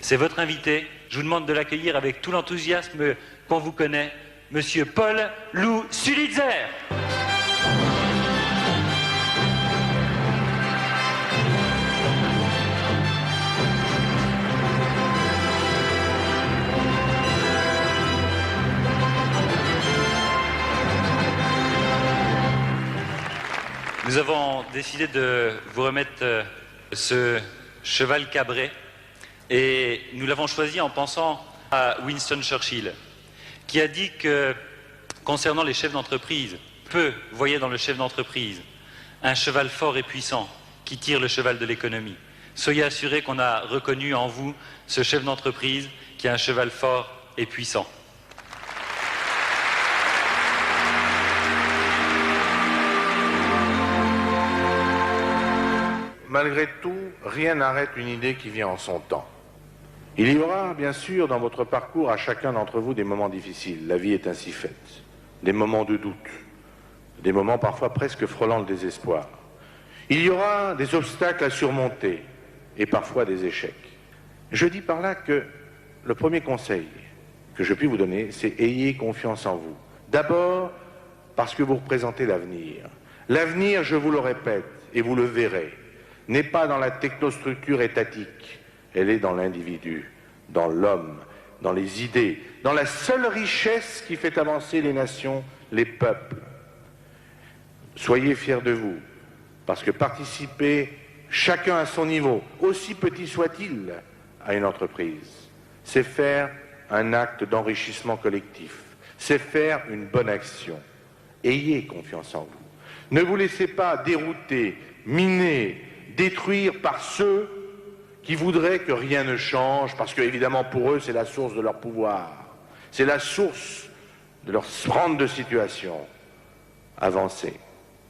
C'est votre invité. Je vous demande de l'accueillir avec tout l'enthousiasme qu'on vous connaît, Monsieur Paul Lou Sulitzer. Nous avons décidé de vous remettre ce cheval cabré et nous l'avons choisi en pensant à Winston Churchill qui a dit que concernant les chefs d'entreprise, peu voyaient dans le chef d'entreprise un cheval fort et puissant qui tire le cheval de l'économie. Soyez assurés qu'on a reconnu en vous ce chef d'entreprise qui a un cheval fort et puissant. Malgré tout, rien n'arrête une idée qui vient en son temps. Il y aura, bien sûr, dans votre parcours, à chacun d'entre vous, des moments difficiles. La vie est ainsi faite. Des moments de doute. Des moments parfois presque frôlant le désespoir. Il y aura des obstacles à surmonter et parfois des échecs. Je dis par là que le premier conseil que je puis vous donner, c'est ayez confiance en vous. D'abord, parce que vous représentez l'avenir. L'avenir, je vous le répète, et vous le verrez, n'est pas dans la technostructure étatique, elle est dans l'individu, dans l'homme, dans les idées, dans la seule richesse qui fait avancer les nations, les peuples. Soyez fiers de vous, parce que participer, chacun à son niveau, aussi petit soit-il, à une entreprise, c'est faire un acte d'enrichissement collectif, c'est faire une bonne action. Ayez confiance en vous. Ne vous laissez pas dérouter, miner, détruire par ceux qui voudraient que rien ne change, parce que, évidemment, pour eux, c'est la source de leur pouvoir. C'est la source de leur rente de situation. Avancez.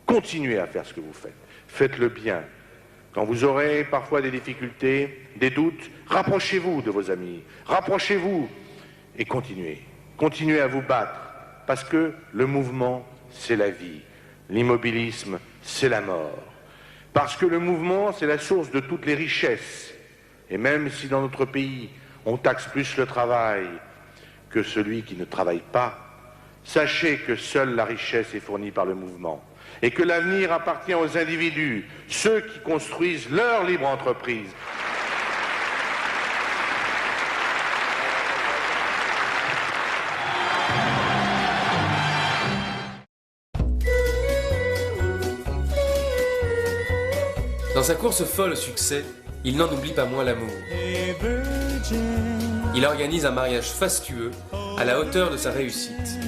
Continuez à faire ce que vous faites. Faites-le bien. Quand vous aurez parfois des difficultés, des doutes, rapprochez-vous de vos amis. Rapprochez-vous et continuez. Continuez à vous battre, parce que le mouvement, c'est la vie. L'immobilisme, c'est la mort. Parce que le mouvement, c'est la source de toutes les richesses. Et même si dans notre pays, on taxe plus le travail que celui qui ne travaille pas, sachez que seule la richesse est fournie par le mouvement. Et que l'avenir appartient aux individus, ceux qui construisent leur libre entreprise. Dans sa course folle au succès, il n'en oublie pas moins l'amour. Il organise un mariage fastueux à la hauteur de sa réussite.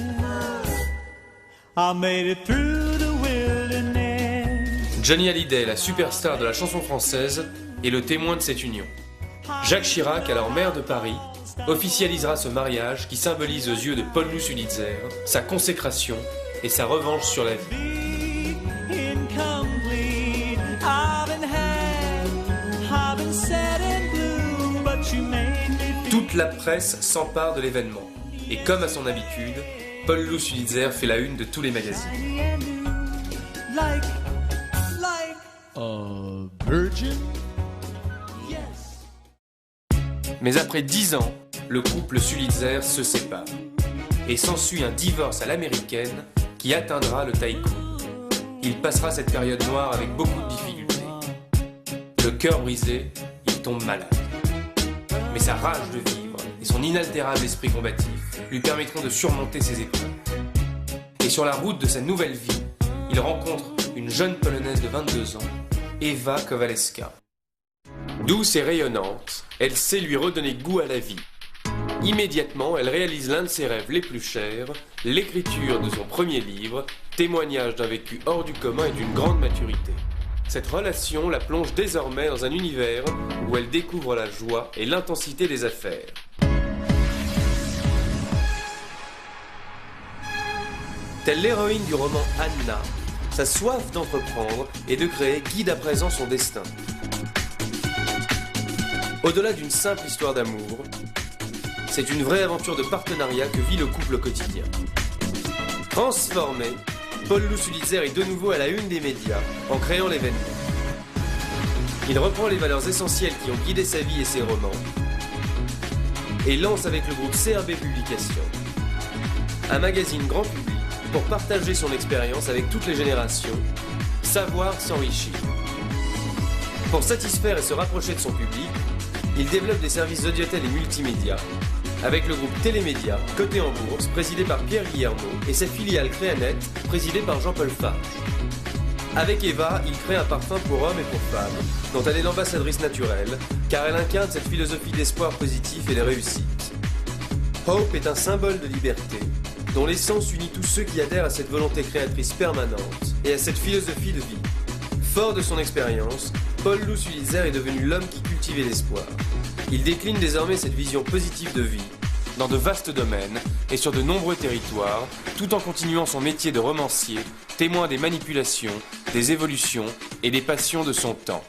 Johnny Hallyday, la superstar de la chanson française, est le témoin de cette union. Jacques Chirac, alors maire de Paris, officialisera ce mariage qui symbolise aux yeux de Paul Lou Sulitzer sa consécration et sa revanche sur la vie. Toute la presse s'empare de l'événement. Et comme à son habitude, Paul Lou Sulitzer fait la une de tous les magazines. Mais après 10 ans, le couple Sulitzer se sépare. Et s'ensuit un divorce à l'américaine qui atteindra le taïko. Il passera cette période noire avec beaucoup de difficultés. Le cœur brisé, il tombe malade. Mais sa rage de vivre et son inaltérable esprit combatif lui permettront de surmonter ses épreuves. Et sur la route de sa nouvelle vie, il rencontre une jeune Polonaise de 22 ans, Eva Kowaleska. Douce et rayonnante, elle sait lui redonner goût à la vie. Immédiatement, elle réalise l'un de ses rêves les plus chers, l'écriture de son premier livre, témoignage d'un vécu hors du commun et d'une grande maturité. Cette relation la plonge désormais dans un univers où elle découvre la joie et l'intensité des affaires. Telle l'héroïne du roman Anna, sa soif d'entreprendre et de créer guide à présent son destin. Au-delà d'une simple histoire d'amour, c'est une vraie aventure de partenariat que vit le couple au quotidien. Transformé, Paul Lou Sulitzer est de nouveau à la une des médias en créant l'événement. Il reprend les valeurs essentielles qui ont guidé sa vie et ses romans et lance avec le groupe CRB Publications un magazine grand public pour partager son expérience avec toutes les générations, savoir s'enrichir. Pour satisfaire et se rapprocher de son public, il développe des services audiotel et multimédia avec le groupe Télémédia, coté en bourse, présidé par Pierre Guillermo, et sa filiale Créanet, présidée par Jean-Paul Farge. Avec Eva, il crée un parfum pour hommes et pour femmes, dont elle est l'ambassadrice naturelle, car elle incarne cette philosophie d'espoir positif et de réussite. Hope est un symbole de liberté, dont l'essence unit tous ceux qui adhèrent à cette volonté créatrice permanente et à cette philosophie de vie. Fort de son expérience, Paul Loup Sulitzer est devenu l'homme qui cultivait l'espoir. Il décline désormais cette vision positive de vie dans de vastes domaines et sur de nombreux territoires, tout en continuant son métier de romancier, témoin des manipulations, des évolutions et des passions de son temps.